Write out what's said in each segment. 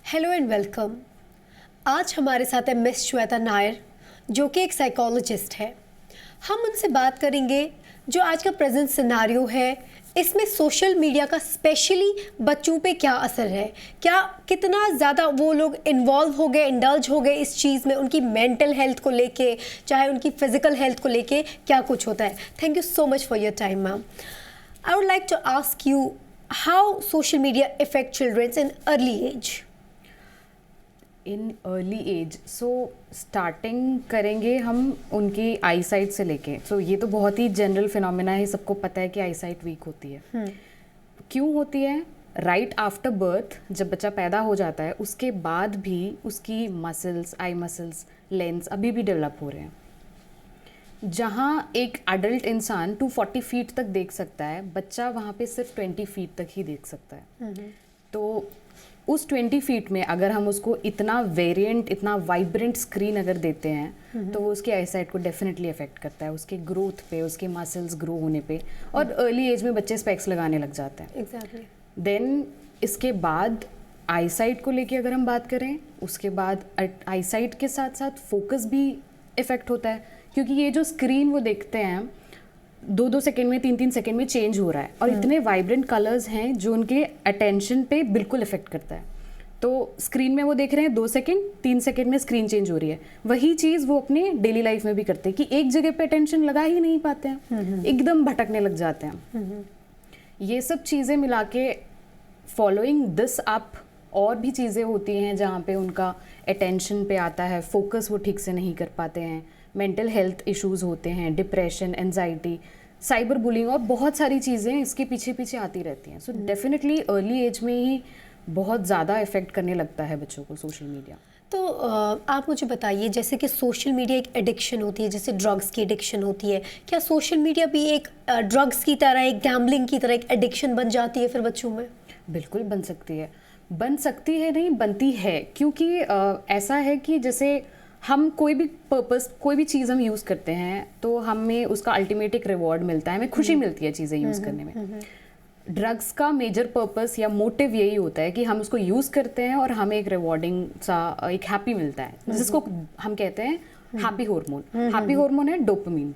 Hello and welcome. आज हमारे साथ है मिस श्वेता नायर, जो कि एक साइकोलॉजिस्ट है। हम उनसे बात करेंगे जो आज का प्रेजेंट सिनारियो है, इसमें सोशल मीडिया का स्पेशली बच्चों पे क्या असर है, क्या कितना ज़्यादा वो लोग इन्वॉल्व हो गए, इंडल्ज हो गए इस चीज़ में, उनकी मेंटल हेल्थ को लेके, चाहे उनकी फिजिकल हेल्थ को लेके क्या कुछ होता है। Thank you so much for your time ma'am. I would like to ask you how social media effect childrens in early age. In early age starting करेंगे हम उनकी आई साइट से लेके। ये तो बहुत ही जनरल फिनोमेना है, सबको पता है कि आई साइट वीक होती है। क्यों होती है? राइट आफ्टर बर्थ जब बच्चा पैदा हो जाता है उसके बाद भी उसकी मसल्स, आई मसल्स, लेंस अभी भी डेवलप हो रहे हैं। जहाँ एक एडल्ट इंसान 240 फीट तक देख सकता है, बच्चा वहाँ पे सिर्फ 20 फीट तक ही देख सकता है। तो उस 20 फीट में अगर हम उसको इतना वेरिएंट, इतना वाइब्रेंट स्क्रीन अगर देते हैं तो वो उसकी आईसाइट को डेफिनेटली अफेक्ट करता है, उसके ग्रोथ पे, उसके मसल्स ग्रो होने पे। और अर्ली एज में बच्चे स्पेक्स लगाने लग जाते हैं। एग्जैक्टली। देन इसके बाद आईसाइट को लेके अगर हम बात करें, उसके बाद आईसाइट के साथ साथ फोकस भी इफेक्ट होता है, क्योंकि ये जो स्क्रीन वो देखते हैं 2-2 सेकेंड में, 3-3 सेकेंड में चेंज हो रहा है और इतने वाइब्रेंट कलर्स हैं जो उनके अटेंशन पे बिल्कुल इफेक्ट करता है। तो स्क्रीन में वो देख रहे हैं 2 सेकेंड, 3 सेकेंड में स्क्रीन चेंज हो रही है। वही चीज़ वो अपने डेली लाइफ में भी करते हैं कि एक जगह पे अटेंशन लगा ही नहीं पाते हैं, एकदम भटकने लग जाते हैं। ये सब चीज़ें मिला के फॉलोइंग दिस अप और भी चीज़ें होती हैं जहाँ पे उनका अटेंशन पे आता है, फोकस वो ठीक से नहीं कर पाते हैं, मेंटल हेल्थ इश्यूज होते हैं, डिप्रेशन, एंजाइटी, साइबर बुलिंग और बहुत सारी चीज़ें इसके पीछे पीछे आती रहती हैं। सो डेफिनेटली अर्ली एज में ही बहुत ज़्यादा इफेक्ट करने लगता है बच्चों को सोशल मीडिया। तो आप मुझे बताइए, जैसे कि सोशल मीडिया एक एडिक्शन होती है, जैसे ड्रग्स की एडिक्शन होती है, क्या सोशल मीडिया भी एक ड्रग्स की तरह, एक गैम्बलिंग की तरह एक एडिक्शन बन जाती है फिर बच्चों में? बिल्कुल बन सकती है। बन सकती है नहीं, बनती है। क्योंकि ऐसा है कि जैसे हम कोई भी पर्पस, कोई भी चीज़ हम यूज़ करते हैं तो हमें उसका अल्टीमेट एक रिवॉर्ड मिलता है, हमें खुशी मिलती है चीज़ें यूज़ करने में। ड्रग्स का मेजर पर्पस या मोटिव यही होता है कि हम उसको यूज़ करते हैं और हमें एक रिवॉर्डिंग सा, एक हैप्पी मिलता है, जिसको हम कहते हैं हैप्पी हार्मोन। हैप्पी हार्मोन है डोपामिन।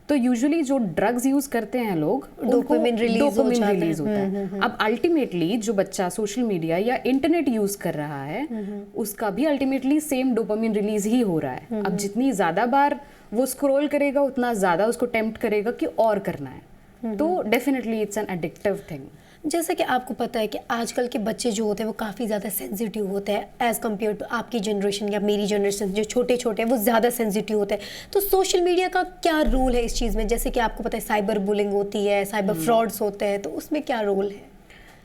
तो यूजुअली जो ड्रग्स यूज करते हैं लोग, डोपामिन रिलीज होता है। अब अल्टीमेटली जो बच्चा सोशल मीडिया या इंटरनेट यूज कर रहा है उसका भी अल्टीमेटली सेम डोपामिन रिलीज ही हो रहा है। अब जितनी ज्यादा बार वो स्क्रॉल करेगा उतना ज्यादा उसको टेम्प्ट करेगा कि और करना है। तो definitely it's an addictive thing. जैसे कि आपको पता है कि आजकल के बच्चे जो होते हैं वो काफ़ी ज़्यादा सेंसिटिव होते हैं एज़ कम्पेयर टू आपकी जनरेशन या मेरी जनरेशन, जो छोटे छोटे हैं वो ज़्यादा सेंसिटिव होते हैं। तो सोशल मीडिया का क्या रोल है इस चीज़ में? जैसे कि आपको पता है साइबर बुलिंग होती है, साइबर फ्रॉड्स होते हैं, तो उसमें क्या रोल है?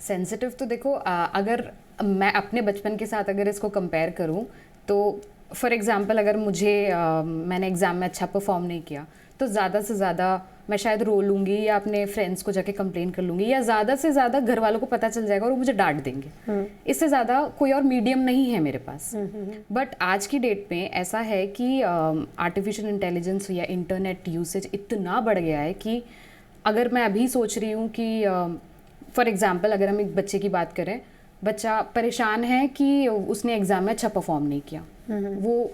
सेंसिटिव तो देखो, अगर मैं अपने बचपन के साथ अगर इसको कंपेयर करूँ तो फॉर एग्जांपल अगर मैंने एग्ज़ाम में अच्छा परफॉर्म नहीं किया तो ज़्यादा से ज़्यादा मैं शायद रो लूँगी या अपने फ्रेंड्स को जाके कंप्लेन कर लूँगी, या ज़्यादा से ज़्यादा घर वालों को पता चल जाएगा और वो मुझे डांट देंगे। इससे ज़्यादा कोई और मीडियम नहीं है मेरे पास। बट आज की डेट में ऐसा है कि आर्टिफिशियल इंटेलिजेंस या इंटरनेट यूसेज इतना बढ़ गया है कि अगर मैं अभी सोच रही हूँ कि फॉर एग्जाम्पल अगर हम एक बच्चे की बात करें, बच्चा परेशान है कि उसने एग्ज़ाम में अच्छा परफॉर्म नहीं किया, वो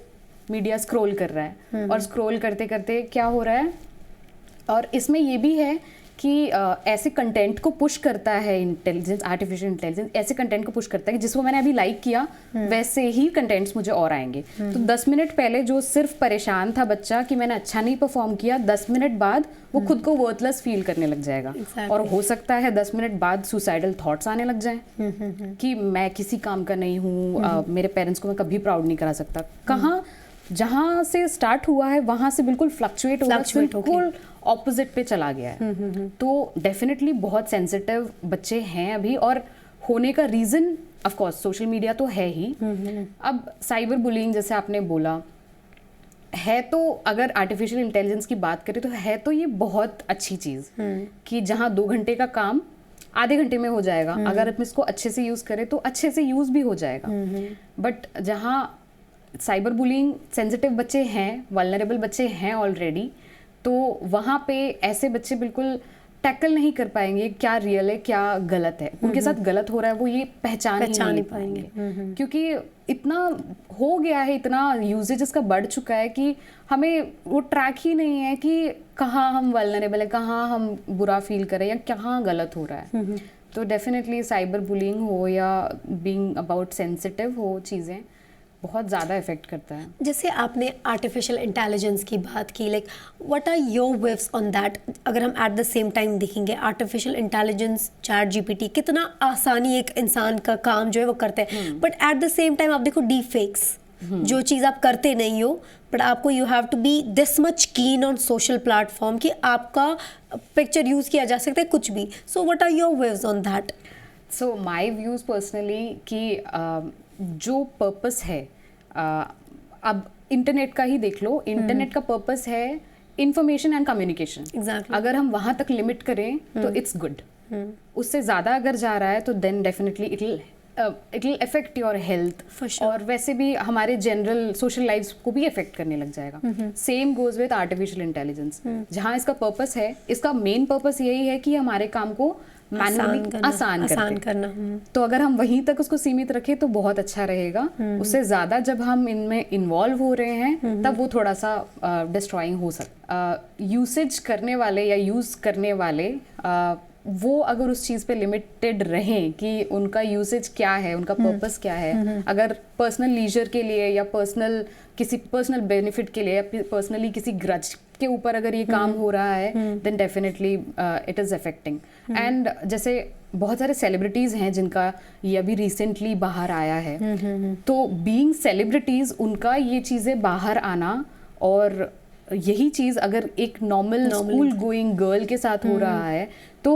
मीडिया स्क्रॉल कर रहा है और स्क्रॉल करते करते क्या हो रहा है, और इसमें ये भी है कि ऐसे कंटेंट को पुश करता है इंटेलिजेंस, आर्टिफिशियल इंटेलिजेंस ऐसे कंटेंट को पुश करता है कि जिसको मैंने अभी लाइक किया वैसे ही कंटेंट्स मुझे और आएंगे। तो 10 मिनट पहले जो सिर्फ परेशान था बच्चा कि मैंने अच्छा नहीं परफॉर्म किया, 10 मिनट बाद वो खुद को वर्थलेस फील करने लग जाएगा। और हो सकता है 10 मिनट बाद सुसाइडल थॉट्स आने लग जाएं कि मैं किसी काम का नहीं हूँ, मेरे पेरेंट्स को मैं कभी प्राउड नहीं करा सकता। कहाँ जहाँ से स्टार्ट हुआ है वहाँ से बिल्कुल फ्लक्चुएट होगा, बिल्कुल ऑपोजिट पे चला गया है। तो डेफिनेटली बहुत सेंसिटिव बच्चे हैं अभी, और होने का reason of course social media तो है ही। अब साइबर बुलिंग जैसे आपने बोला है, तो अगर आर्टिफिशियल इंटेलिजेंस की बात करें तो है तो ये बहुत अच्छी चीज़ कि जहाँ 2 घंटे का काम आधे घंटे में हो जाएगा। अगर हम इसको अच्छे से यूज़ करें तो अच्छे से यूज़ भी हो जाएगा। बट जहाँ साइबर बुलिंग, सेंसिटिव बच्चे हैं, वल्नरेबल बच्चे हैं ऑलरेडी, तो वहाँ पे ऐसे बच्चे बिल्कुल टैकल नहीं कर पाएंगे क्या रियल है क्या गलत है, उनके साथ गलत हो रहा है वो ये पहचान ही नहीं पाएंगे। क्योंकि इतना हो गया है, इतना यूजेज इसका बढ़ चुका है कि हमें वो ट्रैक ही नहीं है कि कहाँ हम वल्नरेबल है, कहाँ हम बुरा फील करें या कहाँ गलत हो रहा है। तो डेफिनेटली साइबर बुलिंग हो या बीइंग अबाउट सेंसिटिव हो, चीज़ें बहुत ज़्यादा इफेक्ट करता है। जैसे आपने आर्टिफिशियल इंटेलिजेंस की बात की, like what are your waves on that? अगर हम एट द सेम टाइम देखेंगे आर्टिफिशियल इंटेलिजेंस, चैट जीपीटी, कितना आसानी एक इंसान का काम जो है वो करते हैं, but at the same time आप देखो डीप फेक्स, जो चीज़ आप करते नहीं हो बट आपको you have to be this much keen on social platform कि आपका पिक्चर यूज़ किया जा सकता है कुछ भी। So what are your waves on that? So my views personally कि जो पर्पस है, अब इंटरनेट का ही देख लो, इंटरनेट का पर्पस है इंफॉर्मेशन एंड कम्युनिकेशन। Exactly. अगर हम वहाँ तक लिमिट करें तो इट्स गुड। उससे ज़्यादा अगर जा रहा है तो then definitely it will affect your health, For sure. और वैसे भी हमारे जनरल सोशल लाइफ को भी अफेक्ट करने लग जाएगा। Same goes with artificial intelligence, जहाँ इसका पर्पस है, इसका मेन पर्पस यही है कि हमारे काम को मैनुअली आसान करना। तो अगर हम वहीं तक उसको सीमित रखें तो बहुत अच्छा रहेगा। उससे ज़्यादा जब हम इनमें इन्वॉल्व हो रहे हैं तब वो थोड़ा सा डिस्ट्रॉइंग हो सकता। यूसेज करने वाले या यूज़ करने वाले वो अगर उस चीज़ पे लिमिटेड रहें कि उनका यूसेज क्या है, उनका पर्पस क्या है, अगर पर्सनल लीजर के लिए या किसी पर्सनल बेनिफिट के लिए या पर्सनली किसी ग्रज के ऊपर अगर ये काम हो रहा है, then definitely it is affecting. And जैसे बहुत सारे सेलिब्रिटीज़ हैं जिनका ये अभी रिसेंटली बाहर आया है, तो बीइंग सेलिब्रिटीज़ उनका ये चीज़ें बाहर आना, और यही चीज़ अगर एक नॉर्मल स्कूल गोइंग गर्ल के साथ हो रहा है तो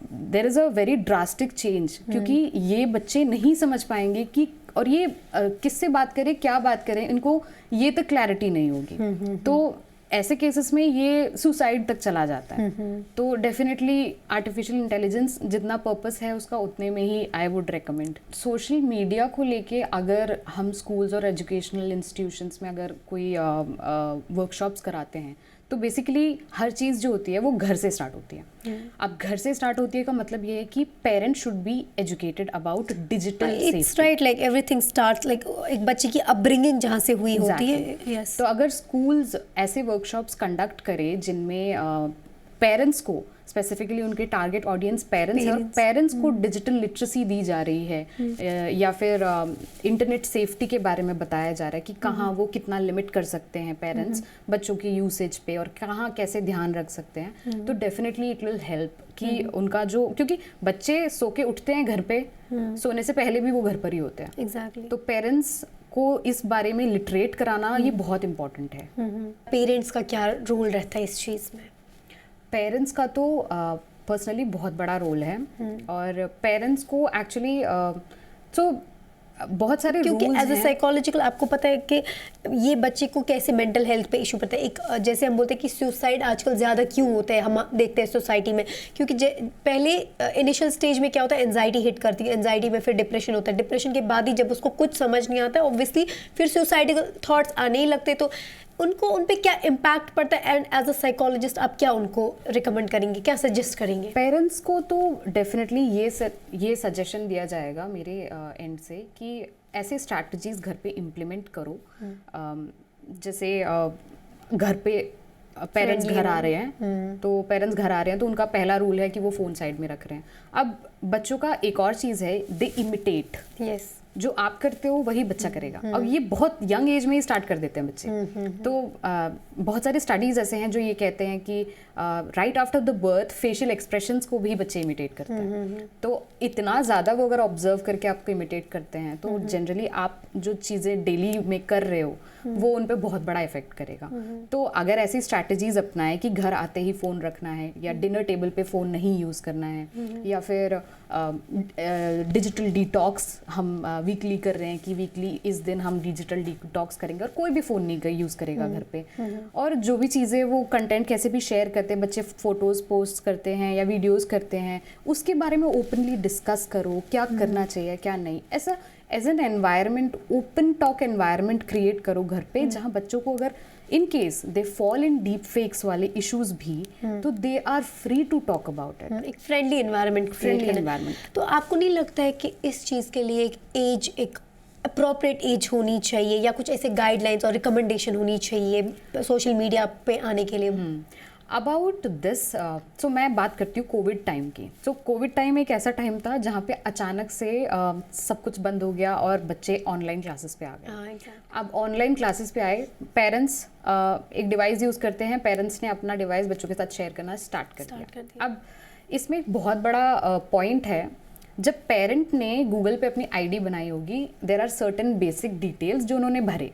there is a very drastic change, क्योंकि ये बच्चे नहीं समझ पाएंगे कि और ये किससे बात करें, क्या बात करें, इनको ये तक क्लैरिटी नहीं होगी। तो ऐसे केसेस में ये सुसाइड तक चला जाता है। तो डेफिनेटली आर्टिफिशियल इंटेलिजेंस जितना पर्पस है उसका उतने में ही I would recommend. Social media को लेके अगर हम स्कूल्स और एजुकेशनल इंस्टीट्यूशंस में अगर कोई वर्कशॉप्स कराते हैं तो बेसिकली हर चीज़ जो होती है वो घर से स्टार्ट होती है। अब घर से स्टार्ट होती है का मतलब ये है कि parents should be educated about digital safety. It's right, like everything starts like एक बच्चे की अपब्रिंगिंग जहाँ से हुई होती है। yes. तो अगर स्कूल्स ऐसे वर्कशॉप्स कंडक्ट करें जिनमें पेरेंट्स को, स्पेसिफिकली उनके टारगेट ऑडियंस पेरेंट्स है, और पेरेंट्स को डिजिटल लिटरेसी दी जा रही है, या फिर इंटरनेट सेफ्टी के बारे में बताया जा रहा है कि कहाँ वो कितना लिमिट कर सकते हैं पेरेंट्स बच्चों की यूसेज पे, और कहाँ कैसे ध्यान रख सकते हैं, तो डेफिनेटली इट विल हेल्प कि उनका जो, क्योंकि बच्चे सो के उठते हैं घर पे, सोने से पहले भी वो घर पर ही होते हैं। Exactly. तो पेरेंट्स को इस बारे में लिटरेट कराना ये बहुत इम्पोर्टेंट है। पेरेंट्स का क्या रोल रहता है इस चीज़ में? पेरेंट्स का तो पर्सनली बहुत बड़ा रोल है, और पेरेंट्स को एक्चुअली बहुत सारे क्योंकि रूल्स एज अ हैं। साइकोलॉजिकल आपको पता है कि ये बच्चे को कैसे मेंटल हेल्थ पे इशू पड़ता है। एक जैसे हम बोलते हैं कि सुसाइड आजकल ज़्यादा क्यों होते हैं, हम देखते हैं सोसाइटी में, क्योंकि पहले इनिशियल स्टेज में क्या होता है, एंजाइटी हिट करती है, एंजाइटी में फिर डिप्रेशन होता है, डिप्रेशन के बाद ही जब उसको कुछ समझ नहीं आता है ऑब्वियसली फिर सुसाइडल थॉट्स आने ही लगते, तो उनको उन पे क्या इम्पैक्ट पड़ता है, एंड एज अ साइकोलॉजिस्ट आप क्या उनको रिकमेंड करेंगे, क्या सजेस्ट करेंगे? पेरेंट्स को तो डेफिनेटली ये सजेशन दिया जाएगा मेरे एंड से कि ऐसे स्ट्रैटेजीज घर पे इम्प्लीमेंट करो। जैसे घर पे पेरेंट्स घर आ रहे हैं, तो पेरेंट्स घर आ रहे हैं तो उनका पहला रूल है कि वो फ़ोन साइड में रख रहे हैं। अब बच्चों का एक और चीज़ है, दे इमिटेट। यस, जो आप करते हो वही बच्चा करेगा। अब ये बहुत यंग एज में ही स्टार्ट कर देते हैं बच्चे। तो बहुत सारे स्टडीज ऐसे हैं जो ये कहते हैं कि right after the birth facial expressions को भी बच्चे इमिटेट करते हैं। तो इतना ज़्यादा वो अगर ऑब्जर्व करके आपको इमिटेट करते हैं तो जनरली आप जो चीज़ें डेली में कर रहे हो वो उन पे बहुत बड़ा इफेक्ट करेगा। तो अगर ऐसी स्ट्रैटेजीज अपनाएं कि घर आते ही फ़ोन रखना है, या डिनर टेबल पे फ़ोन नहीं यूज़ करना है, या फिर डिजिटल डिटॉक्स हम वीकली कर रहे हैं कि वीकली इस दिन हम डिजिटल डिटॉक्स करेंगे और कोई भी फ़ोन नहीं यूज़ करेगा घर पे। और जो भी चीज़ें वो कंटेंट कैसे भी शेयर करते हैं, बच्चे फ़ोटोज़ पोस्ट करते हैं या वीडियोज़ करते हैं, उसके बारे में ओपनली डिस्कस करो, क्या करना चाहिए क्या नहीं। ऐसा as an environment, open talk environment create करो घर पे, जहाँ बच्चों को अगर in case they fall in deep fakes वाले इश्यूज भी, तो they are free to talk about it. एक फ्रेंडली एनवायरनमेंट, फ्रेंडली एनवायरनमेंट। तो आपको नहीं लगता है कि इस चीज़ के लिए एक एज, एक अप्रोप्रिएट एज होनी चाहिए, या कुछ ऐसे गाइडलाइंस और रिकमेंडेशन होनी चाहिए सोशल मीडिया पे आने के लिए? अबाउट दिस, सो मैं बात करती हूँ कोविड टाइम की। सो कोविड टाइम एक ऐसा टाइम था जहाँ पे अचानक से सब कुछ बंद हो गया और बच्चे ऑनलाइन क्लासेस पे आ गए। अब ऑनलाइन क्लासेस पे आए, पेरेंट्स एक डिवाइस यूज़ करते हैं, पेरेंट्स ने अपना डिवाइस बच्चों के साथ शेयर करना स्टार्ट कर दिया। अब इसमें एक बहुत बड़ा पॉइंट है, जब पेरेंट ने गूगल पे अपनी आईडी बनाई होगी, there are certain basic details जो उन्होंने भरे,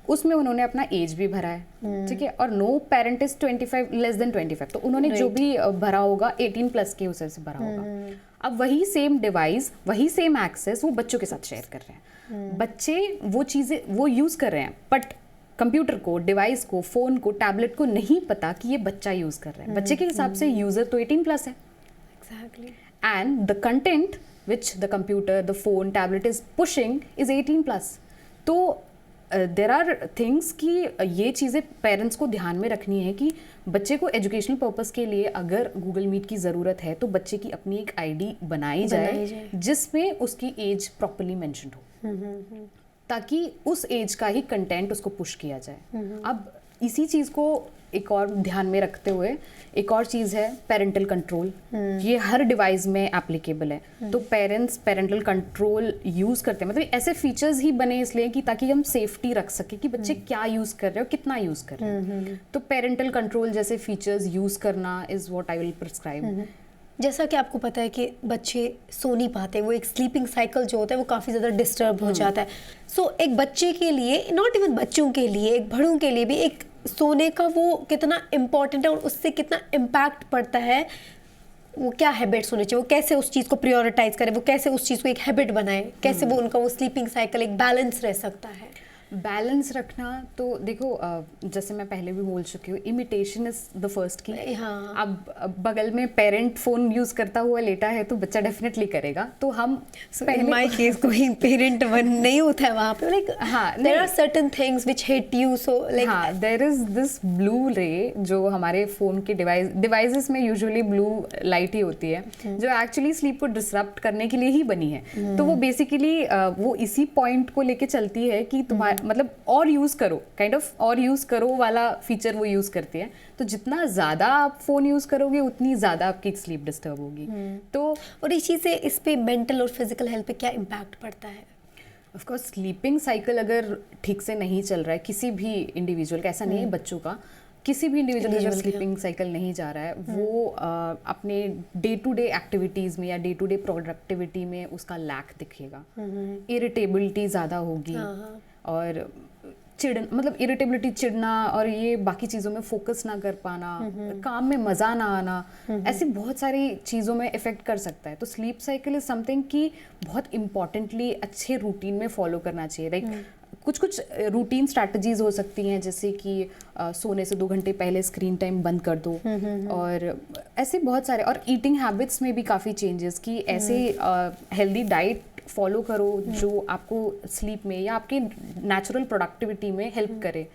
उसमें उन्होंने अपना एज भी भरा है, ठीक है, और no parent is 25 less than 25, तो उन्होंने जो भी भरा होगा 18 प्लस के उसे से भरा होगा। अब वही सेम डिवाइस, वही सेम एक्सेस वो बच्चों के साथ शेयर कर रहे हैं। बच्चे वो चीज़ें वो यूज़ कर रहे हैं, बट कंप्यूटर को, डिवाइस को, फ़ोन को, टैबलेट को नहीं पता कि ये बच्चा यूज़ कर रहा है। बच्चे के हिसाब से यूज़र तो 18 प्लस है। Exactly. And the content which the computer, the phone, tablet is pushing is 18 plus. तो there are things कि ये चीज़ें पेरेंट्स को ध्यान में रखनी है कि बच्चे को एजुकेशनल पर्पस के लिए अगर गूगल मीट की ज़रूरत है तो बच्चे की अपनी एक आईडी बनाई जाए जिसमें उसकी एज प्रॉपरली मेंशन्ड हो, ताकि उस एज का ही कंटेंट उसको पुश किया जाए। अब इसी चीज़ को एक और ध्यान में रखते हुए एक और चीज़ है पेरेंटल कंट्रोल। ये हर डिवाइस में एप्लीकेबल है। तो पेरेंट्स पेरेंटल कंट्रोल यूज़ करते हैं, मतलब ऐसे फीचर्स ही बने इसलिए कि ताकि हम सेफ्टी रख सके कि बच्चे क्या यूज़ कर रहे हैं और कितना यूज़ कर रहे हैं। तो पेरेंटल कंट्रोल जैसे फीचर्स यूज़ करना is what I will prescribe. जैसा कि आपको पता है कि बच्चे सो नहीं पाते, वो एक स्लीपिंग साइकिल जो होता है वो काफ़ी ज़्यादा डिस्टर्ब हो जाता है। सो एक बच्चे के लिए, नॉट इवन बच्चों के लिए, एक बड़ों के लिए भी एक सोने का वो कितना इम्पॉर्टेंट है और उससे कितना इम्पैक्ट पड़ता है, वो क्या हैबिट्स होने चाहिए, वो कैसे उस चीज़ को प्रायोरिटाइज करें, वो कैसे उस चीज़ को एक हैबिट बनाए, कैसे वो उनका वो स्लीपिंग साइकिल एक बैलेंस रह सकता है। बैलेंस रखना तो देखो, जैसे मैं पहले भी बोल चुकी हूँ, इमिटेशन इज द फर्स्ट की। हाँ। अब बगल में पेरेंट फोन यूज करता हुआ लेटा है तो बच्चा डेफिनेटली करेगा। तो हम इन माय केस कोई पेरेंट वन नहीं होता है वहाँ पे, like there are certain things which hit you, so like हाँ, there is this blue ray जो हमारे फोन के डिवाइसेस में यूजुअली ब्लू लाइट ही होती है, जो एक्चुअली स्लीप को डिसरप्ट करने के लिए ही बनी है। तो वो बेसिकली वो इसी पॉइंट को लेके चलती है कि तुम्हारा मतलब और यूज़ करो, काइंड ऑफ और यूज़ करो वाला फीचर वो यूज़ करती है। तो जितना ज़्यादा आप फ़ोन यूज़ करोगे उतनी ज़्यादा आपकी स्लीप डिस्टर्ब होगी। तो और इस चीज़ से इस पे मेंटल और फिजिकल हेल्थ पे क्या इम्पैक्ट पड़ता है? ऑफ कोर्स स्लीपिंग साइकिल अगर ठीक से नहीं चल रहा है किसी भी इंडिविजुअल का, ऐसा नहीं है बच्चों का, किसी भी इंडिविजुअल का स्लीपिंग साइकिल नहीं जा रहा है, वो अपने डे टू डे एक्टिविटीज़ में या डे टू डे प्रोडक्टिविटी में उसका लैक दिखेगा। इरिटेबिलिटी ज़्यादा होगी और मतलब इरिटेबिलिटी, चिढ़ना और ये बाकी चीज़ों में फोकस ना कर पाना, काम में मज़ा ना आना, ऐसी बहुत सारी चीज़ों में इफ़ेक्ट कर सकता है। तो स्लीप साइकिल इज़ समथिंग कि बहुत इम्पॉर्टेंटली अच्छे रूटीन में फॉलो करना चाहिए। लाइक कुछ रूटीन स्ट्रैटेजीज हो सकती हैं, जैसे कि सोने से 2 घंटे पहले स्क्रीन टाइम बंद कर दो, और ऐसे बहुत सारे, और ईटिंग हैबिट्स में भी काफ़ी चेंजेस कि ऐसे हेल्दी डाइट फॉलो करो जो आपको स्लीप में या आपके नेचुरल प्रोडक्टिविटी में हेल्प करे।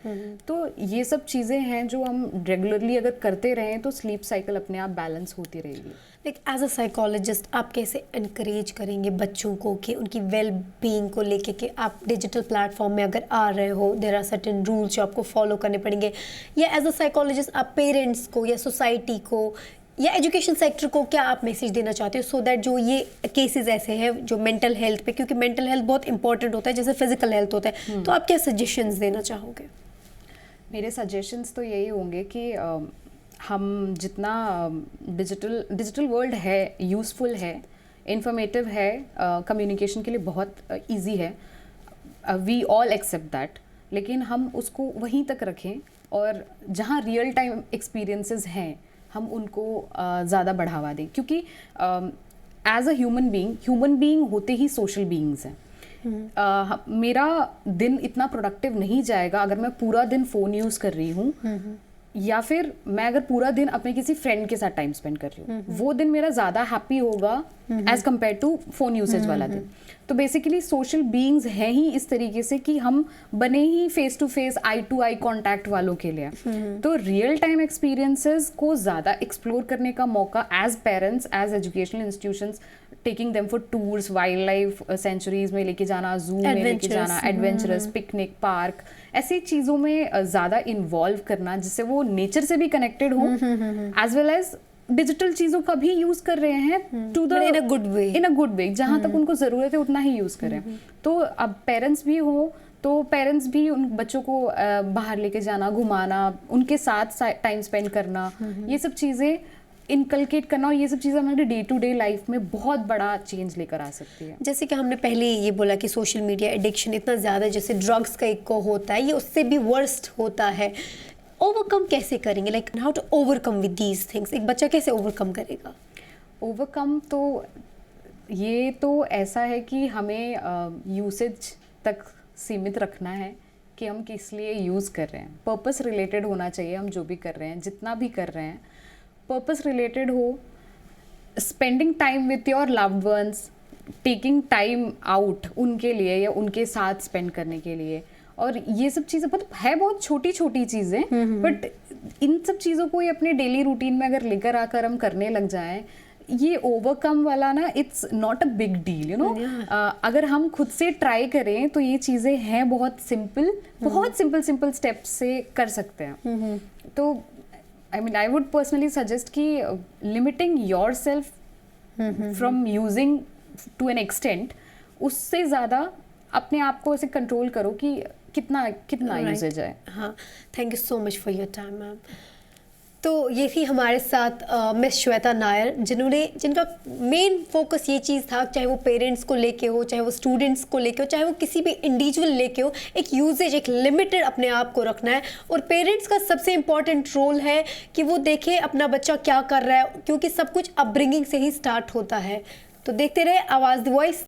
तो ये सब चीज़ें हैं जो हम रेगुलरली अगर करते रहें तो स्लीप साइकिल अपने आप बैलेंस होती रहेगी। लाइक एज अ साइकोलॉजिस्ट आप कैसे एनकरेज करेंगे बच्चों को कि उनकी वेल बीइंग को लेके कि आप डिजिटल प्लेटफॉर्म में अगर आ रहे हो, देयर आर सर्टेन रूल्स जो आपको फॉलो करने पड़ेंगे, या एज अ साइकोलॉजिस्ट आप पेरेंट्स को या सोसाइटी को या एजुकेशन सेक्टर को क्या आप मैसेज देना चाहते हो, सो दैट जो ये केसेस ऐसे हैं जो मेंटल हेल्थ पे, क्योंकि मेंटल हेल्थ बहुत इंपॉर्टेंट होता है जैसे फिजिकल हेल्थ होता है, तो आप क्या सजेशंस देना चाहोगे? मेरे सजेशंस तो यही होंगे कि हम जितना डिजिटल वर्ल्ड है, यूज़फुल है, इंफॉर्मेटिव है, कम्युनिकेशन के लिए बहुत इजी है, वी ऑल एक्सेप्ट दैट, लेकिन हम उसको वहीं तक रखें और जहाँ रियल टाइम एक्सपीरियंसेस हैं हम उनको ज़्यादा बढ़ावा दें, क्योंकि एज अ ह्यूमन बीइंग होते ही सोशल बीइंग्स हैं। मेरा दिन इतना प्रोडक्टिव नहीं जाएगा अगर मैं पूरा दिन फ़ोन यूज़ कर रही हूँ या फिर मैं अगर पूरा दिन अपने किसी फ्रेंड के साथ टाइम स्पेंड कर रही हूँ, वो दिन मेरा ज़्यादा हैप्पी होगा as compare to phone usage वाला दिन। तो बेसिकली सोशल बीइंग्स हैं ही इस तरीके से कि हम बने ही face to face, eye to eye contact वालों के लिए। तो रियल टाइम एक्सपीरियंसेस को ज़्यादा एक्सप्लोर करने का मौका as parents, as educational institutions, taking them for tours, wildlife sanctuaries में लेके जाना, जू में लेके जाना, एडवेंचरस, पिकनिक, पार्क, ऐसी चीज़ों में ज़्यादा इन्वॉल्व करना जिससे वो नेचर से भी कनेक्टेड हो, एज वेल एज डिजिटल चीज़ों का भी यूज़ कर रहे हैं to the in a good way जहाँ तक उनको ज़रूरत है उतना ही यूज़ करें। तो अब पेरेंट्स भी हो तो पेरेंट्स भी उन बच्चों को बाहर लेके जाना, घुमाना, उनके साथ टाइम स्पेंड करना, ये सब चीज़ें इनकलकेट करना, और ये सब चीज़ें हमारे डे टू डे लाइफ में बहुत बड़ा चेंज लेकर आ सकती है। जैसे कि हमने पहले ये बोला कि सोशल मीडिया एडिक्शन इतना ज़्यादा, जैसे ड्रग्स का एक को होता है, ये उससे भी वर्स्ट होता है। ओवरकम कैसे करेंगे, like how to overcome with these things? एक बच्चा कैसे ओवरकम करेगा? ओवरकम तो ये तो ऐसा है कि हमें यूसेज तक सीमित रखना है कि हम किस लिए यूज़ कर रहे हैं। पर्पस रिलेटेड होना चाहिए, हम जो भी कर रहे हैं, जितना भी कर रहे हैं पर्पस रिलेटेड हो। Spending time with your loved ones, taking time out उनके लिए या उनके साथ स्पेंड करने के लिए, और ये सब चीज़ें मतलब है बहुत छोटी छोटी चीज़ें, बट इन सब चीज़ों को ये अपने डेली रूटीन में अगर लेकर आकर हम करने लग जाएं, ये ओवरकम वाला ना, it's not a big deal, you know. अगर हम खुद से ट्राई करें तो ये चीज़ें हैं बहुत सिंपल, बहुत सिंपल स्टेप्स से कर सकते हैं। तो I mean I would personally suggest कि limiting yourself from using to an extent, उससे ज़्यादा अपने आप को ऐसे कंट्रोल करो कि कितना यूजेज है। हाँ, thank you so much for your time ma'am. तो ये थी हमारे साथ मिस श्वेता नायर, जिनका मेन फोकस ये चीज़ था, चाहे वो पेरेंट्स को लेके हो, चाहे वो स्टूडेंट्स को लेके हो, चाहे वो किसी भी इंडिविजुअल लेके हो, एक यूजेज, एक लिमिटेड अपने आप को रखना है। और पेरेंट्स का सबसे इम्पॉर्टेंट रोल है कि वो देखे अपना बच्चा क्या कर रहा है, क्योंकि सब कुछ अपब्रिंगिंग से ही स्टार्ट होता है। तो देखते रहे आवाज़ द वॉइस।